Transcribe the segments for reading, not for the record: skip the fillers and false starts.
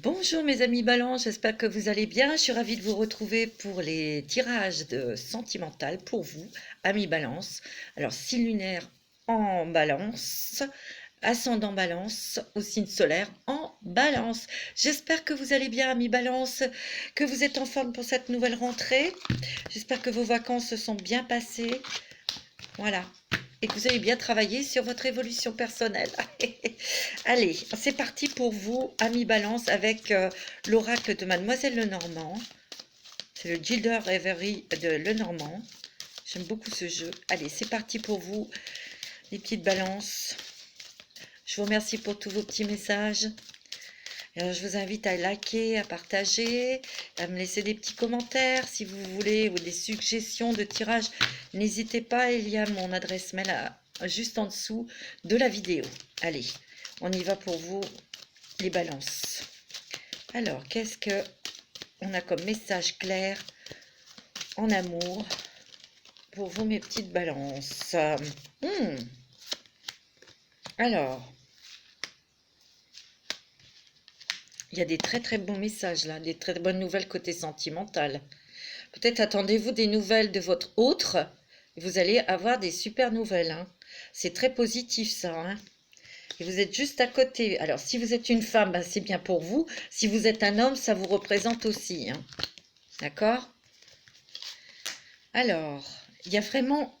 Bonjour mes amis Balance, j'espère que vous allez bien. Je suis ravie de vous retrouver pour les tirages de sentimental pour vous, amis Balance. Alors, signe lunaire en Balance, ascendant Balance, au signe solaire en Balance. J'espère que vous allez bien, amis Balance, que vous êtes en forme pour cette nouvelle rentrée. J'espère que vos vacances se sont bien passées. Voilà. Et que vous avez bien travaillé sur votre évolution personnelle. Allez, c'est parti pour vous, amis Balance, avec l'oracle de Mademoiselle Lenormand. C'est le Gilder Reverie de Lenormand. J'aime beaucoup ce jeu. Allez, c'est parti pour vous, les petites balances. Je vous remercie pour tous vos petits messages. Alors, je vous invite à liker, à partager, à me laisser des petits commentaires si vous voulez, ou des suggestions de tirage. N'hésitez pas, il y a mon adresse mail juste en dessous de la vidéo. Allez, on y va pour vous, les balances. Alors, qu'est-ce que on a comme message clair en amour pour vous, mes petites balances? Alors, il y a des très très bons messages là, des très bonnes nouvelles côté sentimental. Peut-être attendez-vous des nouvelles de votre autre, vous allez avoir des super nouvelles. Hein. C'est très positif ça. Hein. Et vous êtes juste à côté. Alors, si vous êtes une femme, ben, c'est bien pour vous. Si vous êtes un homme, ça vous représente aussi. Hein. D'accord? Alors, il y a vraiment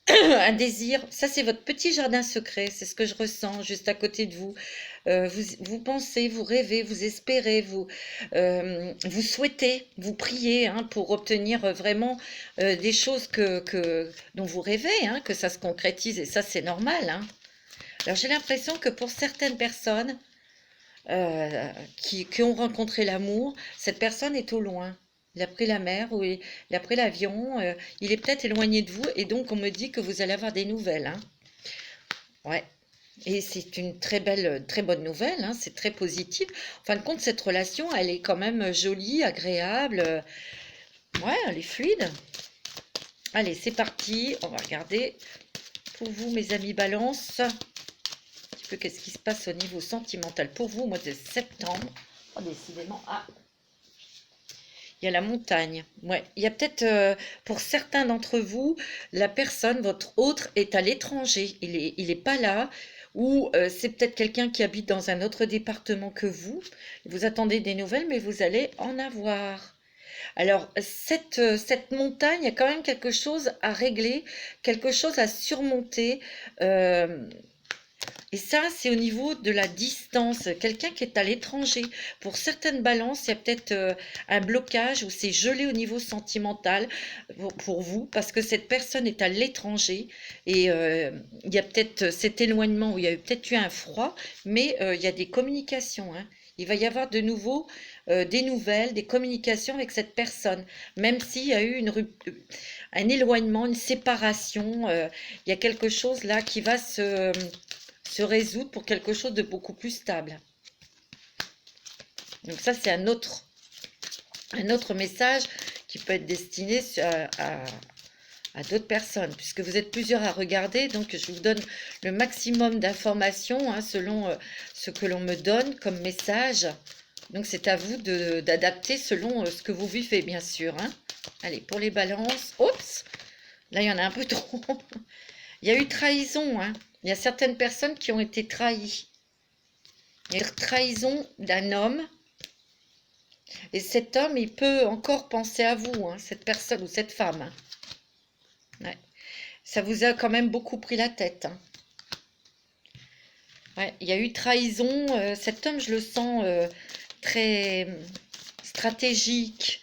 un désir. Ça, c'est votre petit jardin secret. C'est ce que je ressens juste à côté de vous. Vous pensez, vous rêvez, vous espérez, vous souhaitez, vous priez hein, pour obtenir vraiment des choses dont vous rêvez, hein, que ça se concrétise. Et ça, c'est normal. Hein. Alors, j'ai l'impression que pour certaines personnes qui ont rencontré l'amour, cette personne est au loin. Il a pris la mer ou il a pris l'avion. Il est peut-être éloigné de vous et donc on me dit que vous allez avoir des nouvelles. Hein. Ouais. Et c'est une très belle, très bonne nouvelle. Hein. C'est très positif. En fin de compte, cette relation, elle est quand même jolie, agréable. Ouais, elle est fluide. Allez, c'est parti. On va regarder pour vous, mes amis Balance. Qu'est-ce qui se passe au niveau sentimental pour vous au mois de septembre. Oh, décidément, il y a la montagne. Ouais, il y a peut-être pour certains d'entre vous, la personne, votre autre, est à l'étranger. Il est pas là. Ou c'est peut-être quelqu'un qui habite dans un autre département que vous. Vous attendez des nouvelles, mais vous allez en avoir. Alors, cette montagne, il y a quand même quelque chose à régler, quelque chose à surmonter. Euh, et ça, c'est au niveau de la distance. Quelqu'un qui est à l'étranger. Pour certaines balances, il y a peut-être un blocage ou c'est gelé au niveau sentimental pour vous parce que cette personne est à l'étranger et il y a peut-être cet éloignement où il y a peut-être eu un froid, mais il y a des communications. Hein. Il va y avoir de nouveau des nouvelles, des communications avec cette personne, même s'il y a eu un éloignement, une séparation. Il y a quelque chose là qui va se résoudre pour quelque chose de beaucoup plus stable. Donc ça, c'est un autre message qui peut être destiné à d'autres personnes, puisque vous êtes plusieurs à regarder, donc je vous donne le maximum d'informations hein, selon ce que l'on me donne comme message. Donc c'est à vous d'adapter selon ce que vous vivez, bien sûr. Hein. Allez, pour les balances, oups, là il y en a un peu trop. Il y a eu trahison, hein. Il y a certaines personnes qui ont été trahies. Il y a une trahison d'un homme. Et cet homme, il peut encore penser à vous, hein, cette personne ou cette femme. Hein. Ouais. Ça vous a quand même beaucoup pris la tête. Hein. Ouais. Il y a eu trahison. Cet homme, je le sens très stratégique,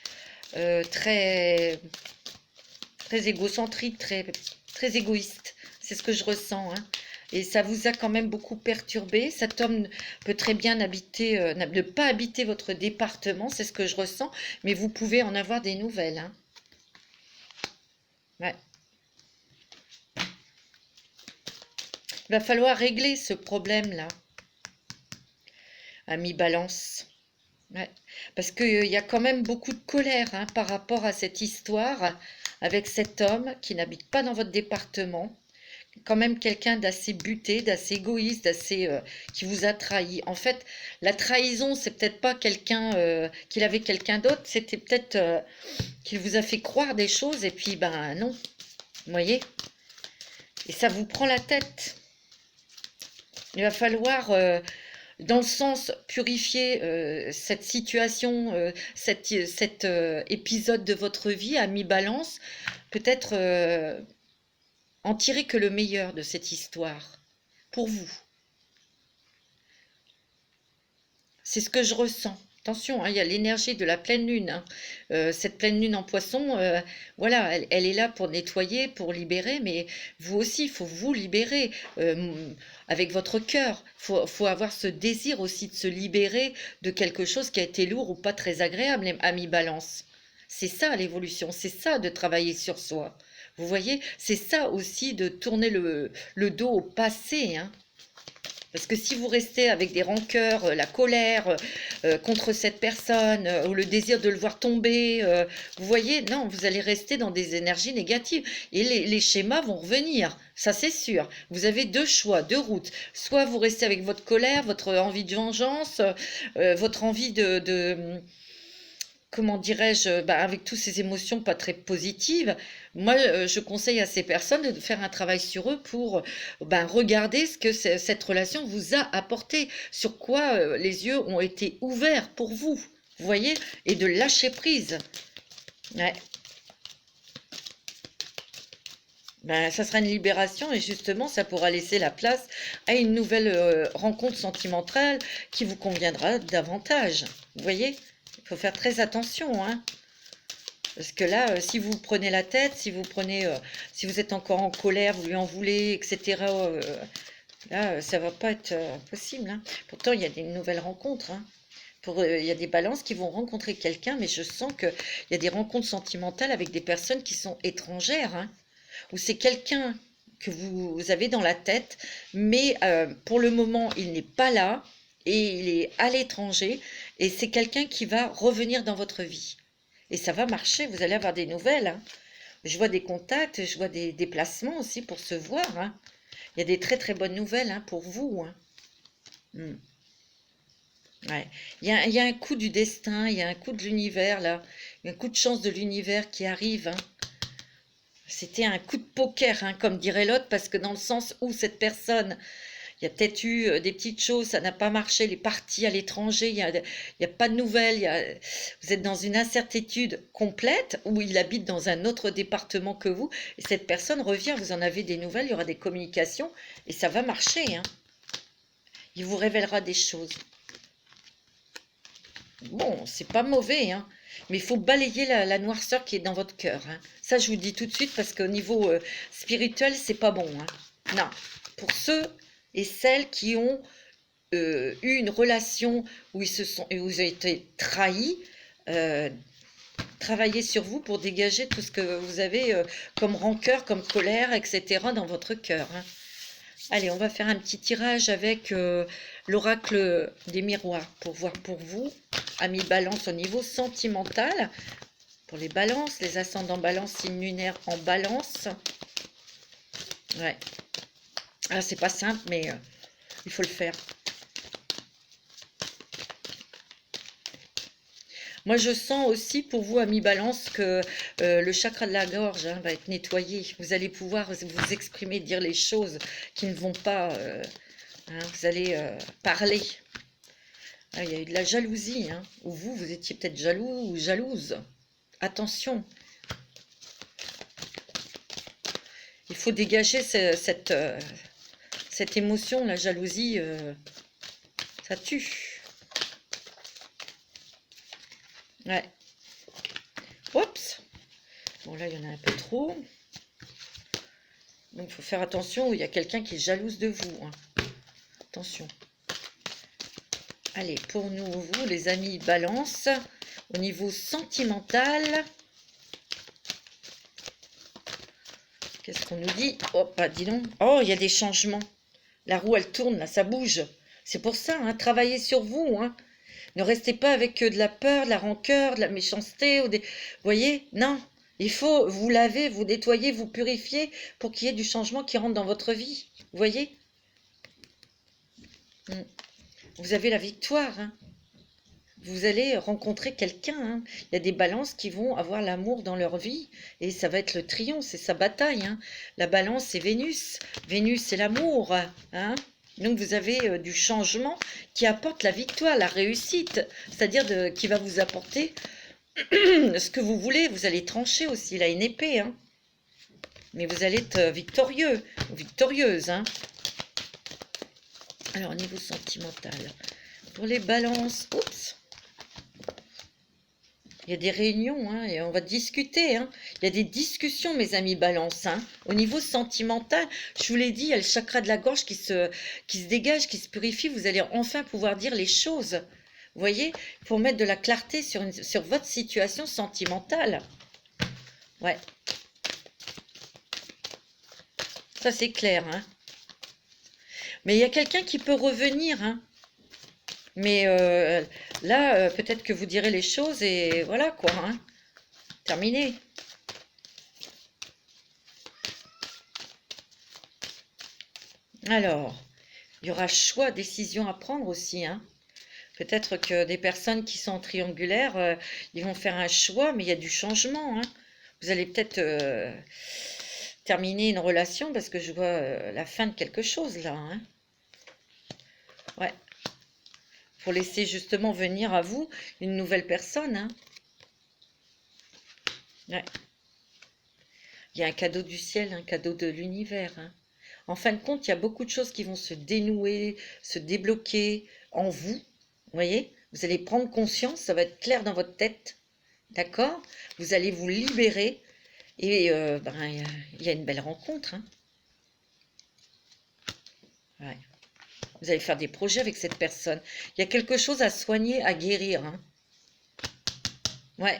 très, très égocentrique, très égoïste. C'est ce que je ressens. Hein. Et ça vous a quand même beaucoup perturbé. Cet homme peut très bien ne pas habiter votre département, c'est ce que je ressens, mais vous pouvez en avoir des nouvelles. Hein. Ouais. Il va falloir régler ce problème-là, ami Balance. Ouais. Parce qu'il y a quand même beaucoup de colère hein, par rapport à cette histoire avec cet homme qui n'habite pas dans votre département. quand même quelqu'un d'assez buté, d'assez égoïste, d'assez qui vous a trahi. En fait, la trahison, c'est peut-être pas quelqu'un qu'il avait quelqu'un d'autre, c'était peut-être qu'il vous a fait croire des choses et puis ben non, vous voyez. Et ça vous prend la tête. Il va falloir, dans le sens purifier cette situation, cet épisode de votre vie à mi-balance, peut-être en tirer que le meilleur de cette histoire, pour vous. C'est ce que je ressens. Attention, hein, il y a l'énergie de la pleine lune. Hein. Cette pleine lune en poisson, voilà, elle est là pour nettoyer, pour libérer, mais vous aussi, il faut vous libérer avec votre cœur. Faut avoir ce désir aussi de se libérer de quelque chose qui a été lourd ou pas très agréable, ami Balance. C'est ça l'évolution, c'est ça de travailler sur soi. Vous voyez, c'est ça aussi de tourner le dos au passé, hein. Parce que si vous restez avec des rancœurs, la colère contre cette personne, ou le désir de le voir tomber, vous voyez, non, vous allez rester dans des énergies négatives. Et les schémas vont revenir, ça c'est sûr. Vous avez deux choix, deux routes. Soit vous restez avec votre colère, votre envie de vengeance, votre envie comment dirais-je, bah, avec toutes ces émotions pas très positives, moi, je conseille à ces personnes de faire un travail sur eux pour ben, regarder ce que cette relation vous a apporté, sur quoi les yeux ont été ouverts pour vous, vous voyez, et de lâcher prise. Ouais. Ben, ça sera une libération et justement, ça pourra laisser la place à une nouvelle rencontre sentimentale qui vous conviendra davantage. Vous voyez? Il faut faire très attention, hein. Parce que là, si vous prenez la tête, si vous prenez, si vous êtes encore en colère, vous lui en voulez, etc., là, ça va pas être possible, hein. Pourtant, il y a des nouvelles rencontres, hein. Il y a des balances qui vont rencontrer quelqu'un, mais je sens qu'il y a des rencontres sentimentales avec des personnes qui sont étrangères, hein, ou c'est quelqu'un que vous avez dans la tête, mais pour le moment, il n'est pas là et il est à l'étranger, et c'est quelqu'un qui va revenir dans votre vie. Et ça va marcher, vous allez avoir des nouvelles, hein. Je vois des contacts, je vois des déplacements aussi pour se voir, hein. Il y a des très très bonnes nouvelles hein, pour vous, hein. Ouais. Il y a un coup du destin, il y a un coup de l'univers là, un coup de chance de l'univers qui arrive, hein. C'était un coup de poker, hein, comme dirait l'autre, parce que dans le sens où cette personne, il y a peut-être eu des petites choses, ça n'a pas marché, elle est partie à l'étranger, il y a pas de nouvelles, vous êtes dans une incertitude complète, où il habite dans un autre département que vous, et cette personne revient, vous en avez des nouvelles, il y aura des communications, et ça va marcher, hein. Il vous révélera des choses. Bon, c'est pas mauvais, hein, mais il faut balayer la noirceur qui est dans votre cœur, hein. Ça, je vous dis tout de suite, parce qu'au niveau spirituel, c'est pas bon, hein. Non, pour ceux et celles qui ont eu une relation où où vous avez été trahis, travaillez sur vous pour dégager tout ce que vous avez comme rancœur, comme colère, etc. dans votre cœur, hein. Allez, on va faire un petit tirage avec l'oracle des miroirs pour voir pour vous, amis Balance, au niveau sentimental. Pour les balances, les ascendants balance, signe lunaire en balance. Ouais. Ah, c'est pas simple, mais il faut le faire. Moi, je sens aussi pour vous, amis Balance, que le chakra de la gorge hein, va être nettoyé. Vous allez pouvoir vous exprimer, dire les choses qui ne vont pas. Hein, vous allez parler. Ah, il y a eu de la jalousie. Hein, ou vous étiez peut-être jaloux ou jalouse. Attention. Il faut dégager cette émotion, la jalousie. Ça tue. Ouais. Oups. Bon, là, il y en a un peu trop. Donc, il faut faire attention. Il y a quelqu'un qui est jalouse de vous. Hein. Attention. Allez, pour nous, vous, les amis Balance, au niveau sentimental, qu'est-ce qu'on nous dit? Oh, bah, dis donc. Oh, il y a des changements. La roue, elle tourne, là, ça bouge. C'est pour ça, hein, travaillez sur vous, hein. Ne restez pas avec de la peur, de la rancœur, de la méchanceté. Ou des... Vous voyez? Non. Il faut vous laver, vous nettoyer, vous purifier pour qu'il y ait du changement qui rentre dans votre vie. Vous voyez? Mm. Vous avez la victoire, hein. Vous allez rencontrer quelqu'un, hein. Il y a des balances qui vont avoir l'amour dans leur vie et ça va être le triomphe, c'est sa bataille, hein. La balance, c'est Vénus. Vénus, c'est l'amour, hein. Donc vous avez du changement qui apporte la victoire, la réussite, c'est-à-dire qui va vous apporter ce que vous voulez. Vous allez trancher aussi, il a une épée, hein. Mais vous allez être victorieux, victorieuse, hein. Alors, au niveau sentimental, pour les balances, oups, il y a des réunions, hein, et on va discuter, hein. Il y a des discussions, mes amis balance, hein. Au niveau sentimental, je vous l'ai dit, il y a le chakra de la gorge qui se dégage, qui se purifie. Vous allez enfin pouvoir dire les choses. Vous voyez, pour mettre de la clarté sur votre situation sentimentale. Ouais. Ça, c'est clair, hein. Mais il y a quelqu'un qui peut revenir, hein. Mais là, peut-être que vous direz les choses et voilà quoi, hein. Terminé. Alors, il y aura choix, décision à prendre aussi, hein. Peut-être que des personnes qui sont triangulaires, ils vont faire un choix, mais il y a du changement, hein. Vous allez peut-être terminer une relation parce que je vois la fin de quelque chose là, hein. Ouais. Pour laisser justement venir à vous une nouvelle personne, hein. Ouais. Il y a un cadeau du ciel, un cadeau de l'univers, hein. En fin de compte, il y a beaucoup de choses qui vont se dénouer, se débloquer en vous. Vous voyez? Vous allez prendre conscience, ça va être clair dans votre tête. D'accord? Vous allez vous libérer et il y a une belle rencontre, hein. Ouais. Vous allez faire des projets avec cette personne. Il y a quelque chose à soigner, à guérir, hein. Ouais.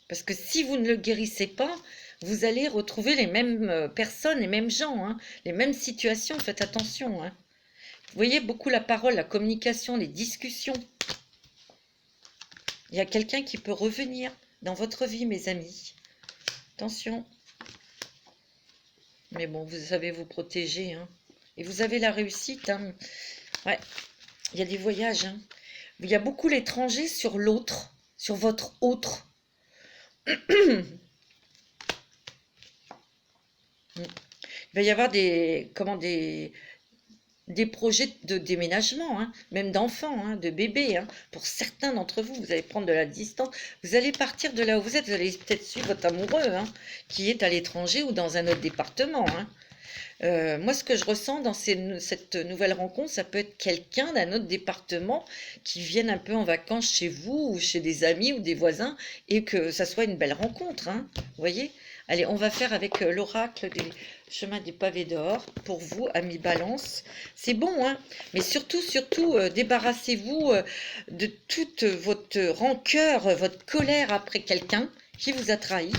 Parce que si vous ne le guérissez pas, vous allez retrouver les mêmes personnes, les mêmes gens, hein, les mêmes situations. Faites attention, hein. Vous voyez beaucoup la parole, la communication, les discussions. Il y a quelqu'un qui peut revenir dans votre vie, mes amis. Attention. Mais bon, vous savez vous protéger, hein. Et vous avez la réussite, hein. Ouais. Il y a des voyages, hein. Il y a beaucoup l'étranger sur l'autre, sur votre autre. Il va y avoir des projets de déménagement, hein, même d'enfants, hein, de bébés, hein. Pour certains d'entre vous, vous allez prendre de la distance. Vous allez partir de là où vous êtes. Vous allez peut-être suivre votre amoureux, hein, qui est à l'étranger ou dans un autre département, hein. Moi, ce que je ressens dans cette nouvelle rencontre, ça peut être quelqu'un d'un autre département qui vienne un peu en vacances chez vous ou chez des amis ou des voisins et que ça soit une belle rencontre, hein. Vous voyez? Allez, on va faire avec l'oracle des chemins des pavés d'or pour vous, amis Balance. C'est bon, hein? Mais surtout, surtout, débarrassez-vous de toute votre rancœur, votre colère après quelqu'un qui vous a trahi.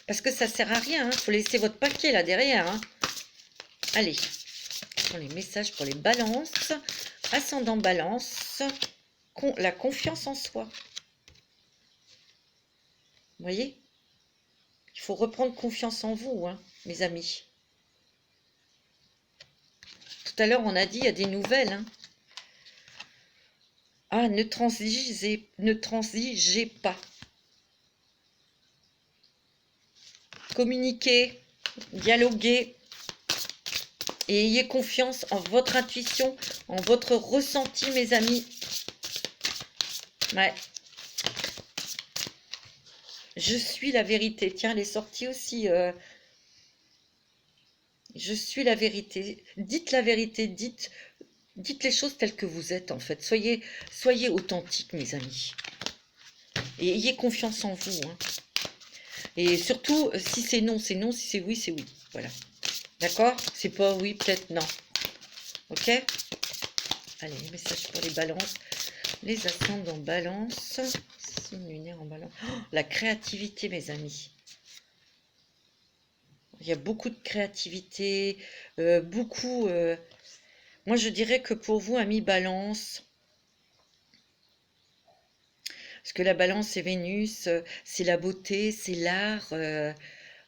Parce que ça sert à rien, hein. Faut laisser votre paquet là derrière, hein. Allez, pour les messages pour les balances, ascendant balance, la confiance en soi. Vous voyez? Il faut reprendre confiance en vous, hein, mes amis. Tout à l'heure, on a dit, il y a des nouvelles, hein. Ah, ne transigez pas. Communiquez, dialoguez. Et ayez confiance en votre intuition, en votre ressenti, mes amis. Ouais. Je suis la vérité. Tiens, elle est sortie aussi. Je suis la vérité. Dites la vérité. Dites les choses telles que vous êtes, en fait. Soyez authentiques, mes amis. Et ayez confiance en vous, hein. Et surtout, si c'est non, c'est non. Si c'est oui, c'est oui. Voilà. D'accord? C'est pas oui, peut-être non. Ok? Allez, message pour les balances. Les ascendants balance. Signe lunaire en balance. Oh, la créativité, mes amis. Il y a beaucoup de créativité. Beaucoup. Moi, je dirais que pour vous, amis balance, Parce que la balance, c'est Vénus, c'est la beauté, c'est l'art,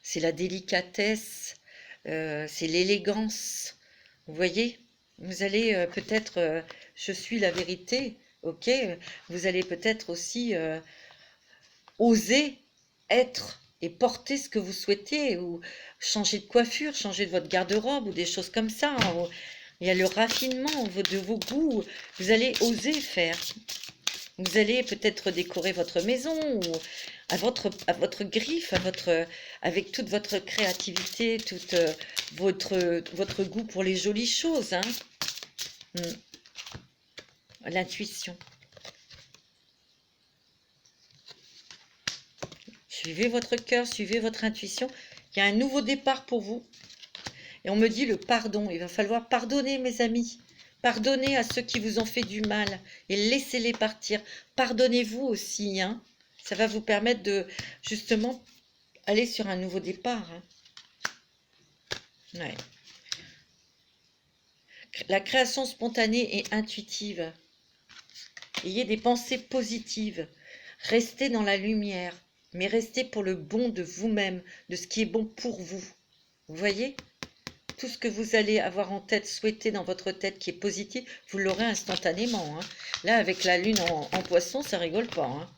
c'est la délicatesse, c'est l'élégance. Vous voyez? Vous allez peut-être, je suis la vérité, ok? Vous allez peut-être aussi oser être et porter ce que vous souhaitez, ou changer de coiffure, changer de votre garde-robe, ou des choses comme ça. Il y a le raffinement de vos goûts. Vous allez oser faire. Vous allez peut-être décorer votre maison, ou à votre griffe, avec toute votre créativité, toute votre goût pour les jolies choses, hein. L'intuition. Suivez votre cœur, suivez votre intuition. Il y a un nouveau départ pour vous. Et on me dit le pardon. Il va falloir pardonner, mes amis. Pardonnez à ceux qui vous ont fait du mal et laissez-les partir. Pardonnez-vous aussi, hein. Ça va vous permettre de, justement, aller sur un nouveau départ, hein. Ouais. La création spontanée et intuitive. Ayez des pensées positives. Restez dans la lumière, mais restez pour le bon de vous-même, de ce qui est bon pour vous. Vous voyez? Tout ce que vous allez avoir en tête, souhaiter dans votre tête qui est positif, vous l'aurez instantanément, hein. Là, avec la lune en poisson, ça rigole pas, hein.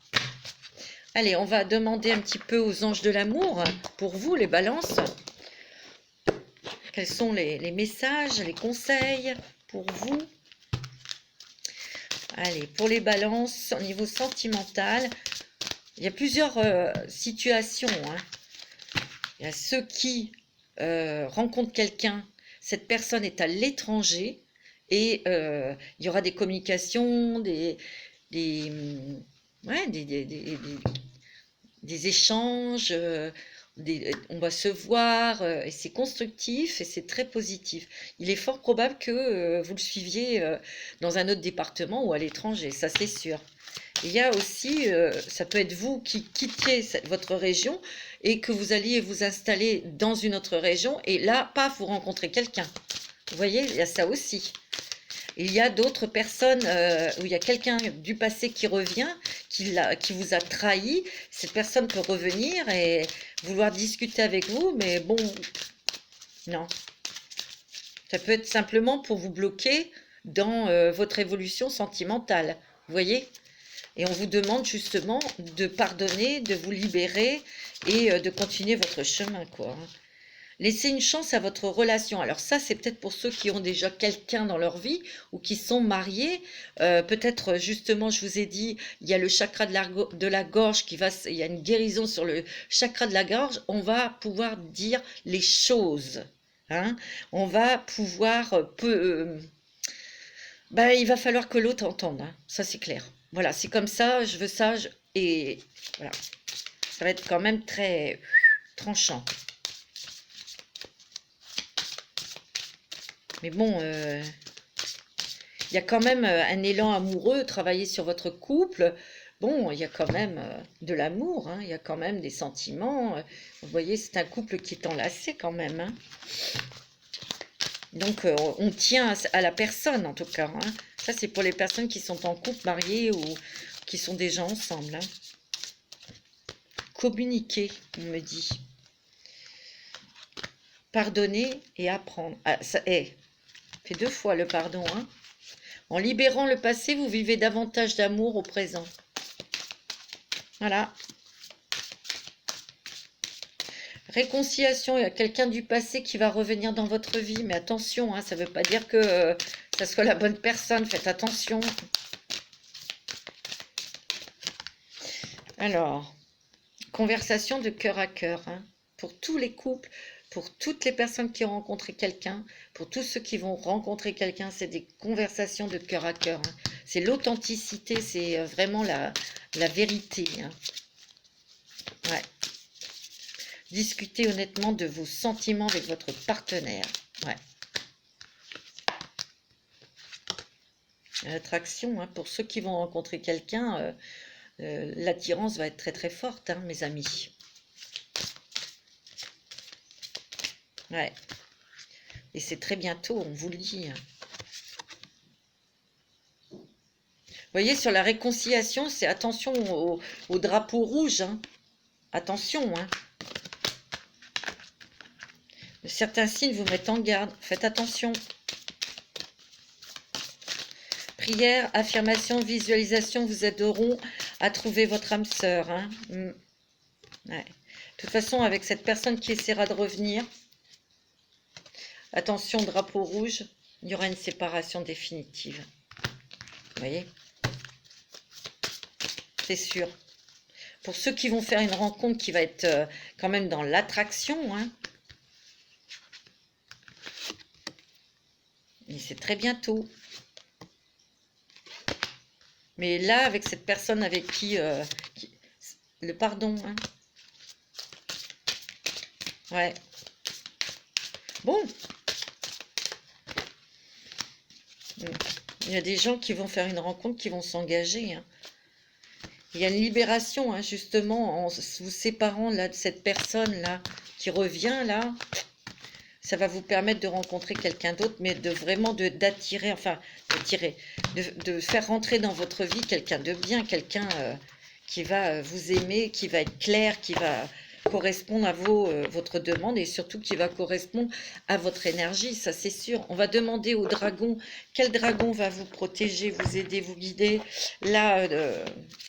Allez, on va demander un petit peu aux anges de l'amour, pour vous, les balances. Quels sont les messages, les conseils pour vous? Allez, pour les balances, au niveau sentimental, il y a plusieurs situations, hein. Il y a ceux qui rencontrent quelqu'un, cette personne est à l'étranger, et il y aura des communications, des, ouais, des échanges, on va se voir, et c'est constructif et c'est très positif. Il est fort probable que vous le suiviez dans un autre département ou à l'étranger, ça c'est sûr. Il y a aussi, ça peut être vous qui quittiez votre région et que vous alliez vous installer dans une autre région, et là, paf, vous rencontrez quelqu'un. Vous voyez, il y a ça aussi. Il y a d'autres personnes où il y a quelqu'un du passé qui revient, qui vous a trahi. Cette personne peut revenir et vouloir discuter avec vous, mais bon, non. Ça peut être simplement pour vous bloquer dans votre évolution sentimentale. Vous voyez? Et on vous demande justement de pardonner, de vous libérer et de continuer votre chemin, quoi. Laissez une chance à votre relation. Alors ça, c'est peut-être pour ceux qui ont déjà quelqu'un dans leur vie ou qui sont mariés. Peut-être justement, je vous ai dit, il y a le chakra de la gorge il y a une guérison sur le chakra de la gorge. On va pouvoir dire les choses, hein. On va pouvoir il va falloir que l'autre entende, hein. Ça c'est clair. Voilà, c'est comme ça, je veux ça, et voilà. Ça va être quand même très tranchant. Mais bon, il y a quand même un élan amoureux, travailler sur votre couple. Bon, il y a quand même de l'amour, hein, il y a quand même des sentiments. Vous voyez, c'est un couple qui est enlacé quand même, hein. Donc, on tient à la personne, en tout cas, hein. Ça, c'est pour les personnes qui sont en couple, mariées ou qui sont déjà ensemble, hein. Communiquer, on me dit. Pardonner et apprendre. Ah, ça, fait 2 fois le pardon, hein. En libérant le passé, vous vivez davantage d'amour au présent. Voilà. Réconciliation, il y a quelqu'un du passé qui va revenir dans votre vie, mais attention, hein, ça ne veut pas dire que ça soit la bonne personne, faites attention. Alors, conversation de cœur à cœur, hein, pour tous les couples, pour toutes les personnes qui ont rencontré quelqu'un, pour tous ceux qui vont rencontrer quelqu'un, c'est des conversations de cœur à cœur, hein. C'est l'authenticité, c'est vraiment la vérité, hein. Ouais. Discutez honnêtement de vos sentiments avec votre partenaire. Ouais. L'attraction, hein, pour ceux qui vont rencontrer quelqu'un, l'attirance va être très très forte, hein, mes amis. Ouais. Et c'est très bientôt, on vous le dit, hein. voyez, sur la réconciliation, c'est attention au drapeau rouge, hein. Attention, hein. Certains signes vous mettent en garde. Faites attention. Prière, affirmation, visualisation vous aideront à trouver votre âme sœur, hein. Ouais. De toute façon, avec cette personne qui essaiera de revenir, attention, drapeau rouge, il y aura une séparation définitive. Vous voyez? C'est sûr. Pour ceux qui vont faire une rencontre qui va être quand même dans l'attraction, hein. Mais c'est très bientôt. Mais là, avec cette personne avec qui le pardon, hein. Ouais. Bon. Il y a des gens qui vont faire une rencontre, qui vont s'engager, hein. Il y a une libération, hein, justement, en vous séparant là, de cette personne-là qui revient, là. Ça va vous permettre de rencontrer quelqu'un d'autre, mais de vraiment d'attirer, enfin, d'attirer, de faire rentrer dans votre vie quelqu'un de bien, quelqu'un qui va vous aimer, qui va être clair, qui va correspondre à votre demande et surtout qui va correspondre à votre énergie, ça c'est sûr. On va demander au dragon, quel dragon va vous protéger, vous aider, vous guider. Là,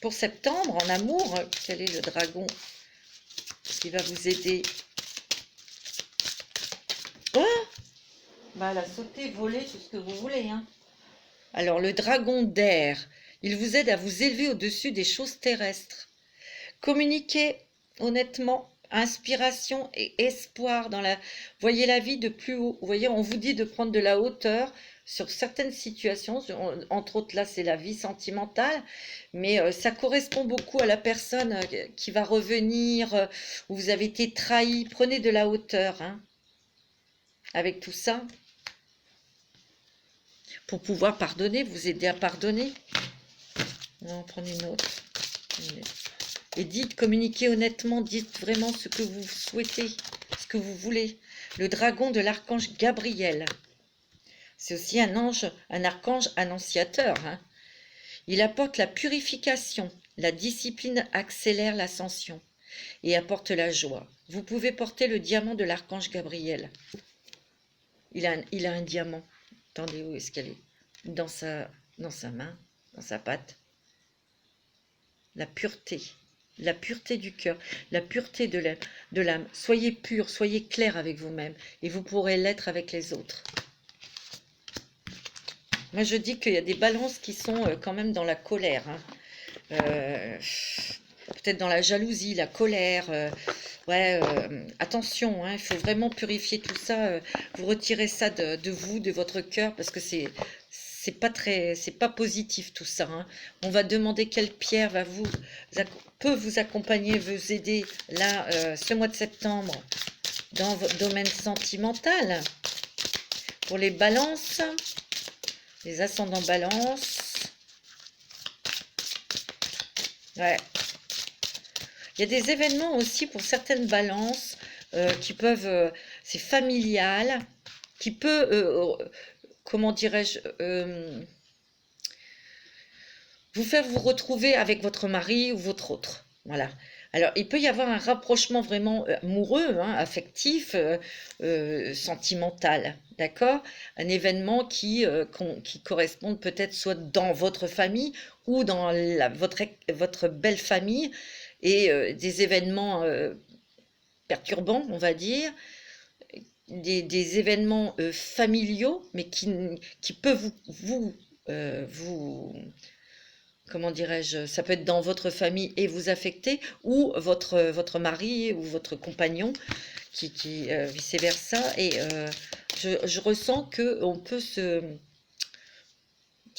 pour septembre, en amour, quel est le dragon qui va vous aider? Oh, bah, elle a sauté, volé, tout ce que vous voulez, hein. Alors, le dragon d'air, il vous aide à vous élever au-dessus des choses terrestres. Communiquez honnêtement, inspiration et espoir dans la... Voyez la vie de plus haut. Vous voyez, on vous dit de prendre de la hauteur sur certaines situations. Entre autres, là, c'est la vie sentimentale. Mais ça correspond beaucoup à la personne qui va revenir, où vous avez été trahi. Prenez de la hauteur, hein, avec tout ça. Pour pouvoir pardonner, vous aider à pardonner. On va prendre une autre. Et dites, communiquez honnêtement, dites vraiment ce que vous souhaitez, ce que vous voulez. Le dragon de l'archange Gabriel. C'est aussi un ange, un archange annonciateur, hein. Il apporte la purification, la discipline accélère l'ascension et apporte la joie. Vous pouvez porter le diamant de l'archange Gabriel. Il a un diamant. Attendez, où est-ce qu'elle est? Dans sa main, dans sa patte. La pureté du cœur, la pureté de l'âme. Soyez pur, soyez clair avec vous-même et vous pourrez l'être avec les autres. Moi, je dis qu'il y a des balances qui sont quand même dans la colère, hein. Peut-être dans la jalousie, la colère. Attention, hein, il faut vraiment purifier tout ça. Vous retirez ça de vous, de votre cœur, parce que c'est pas positif tout ça, hein. On va demander quelle pierre peut vous accompagner, vous aider là ce mois de septembre dans votre domaine sentimental. Pour les balances, les ascendants balance. Ouais. Il y a des événements aussi pour certaines balances qui peuvent, c'est familial, qui peut, comment dirais-je, vous faire vous retrouver avec votre mari ou votre autre. Voilà. Alors, il peut y avoir un rapprochement vraiment amoureux, hein, affectif, sentimental, d'accord? Un événement qui corresponde peut-être soit dans votre famille ou dans votre belle famille et des événements perturbants, on va dire, des événements familiaux, mais qui peuvent vous comment dirais-je, ça peut être dans votre famille et vous affecter, ou votre mari ou votre compagnon, qui vice-versa. Et je ressens qu'on peut se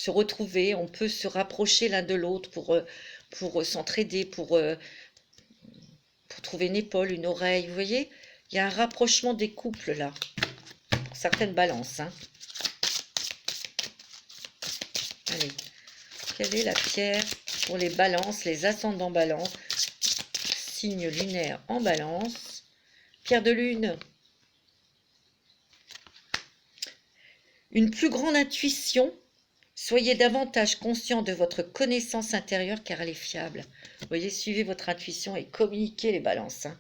retrouver, on peut se rapprocher l'un de l'autre pour s'entraider, pour trouver une épaule, une oreille. Vous voyez, il y a un rapprochement des couples là, pour certaines balances, hein. Allez. Quelle est la pierre pour les balances, les ascendants balance, signe lunaire en balance, pierre de lune? Une plus grande intuition Soyez davantage conscient de votre connaissance intérieure car elle est fiable. Vous voyez, suivez votre intuition et communiquez les balances. Hein.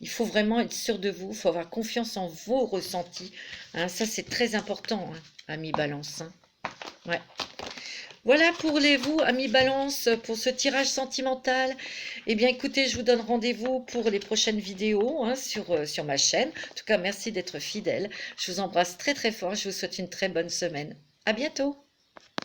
Il faut vraiment être sûr de vous, il faut avoir confiance en vos ressentis. Hein, ça, c'est très important, hein, amis balance. Hein. Ouais. Voilà pour vous, amis balance, pour ce tirage sentimental. Eh bien, écoutez, je vous donne rendez-vous pour les prochaines vidéos hein, sur ma chaîne. En tout cas, merci d'être fidèle. Je vous embrasse très très fort. Je vous souhaite une très bonne semaine. À bientôt.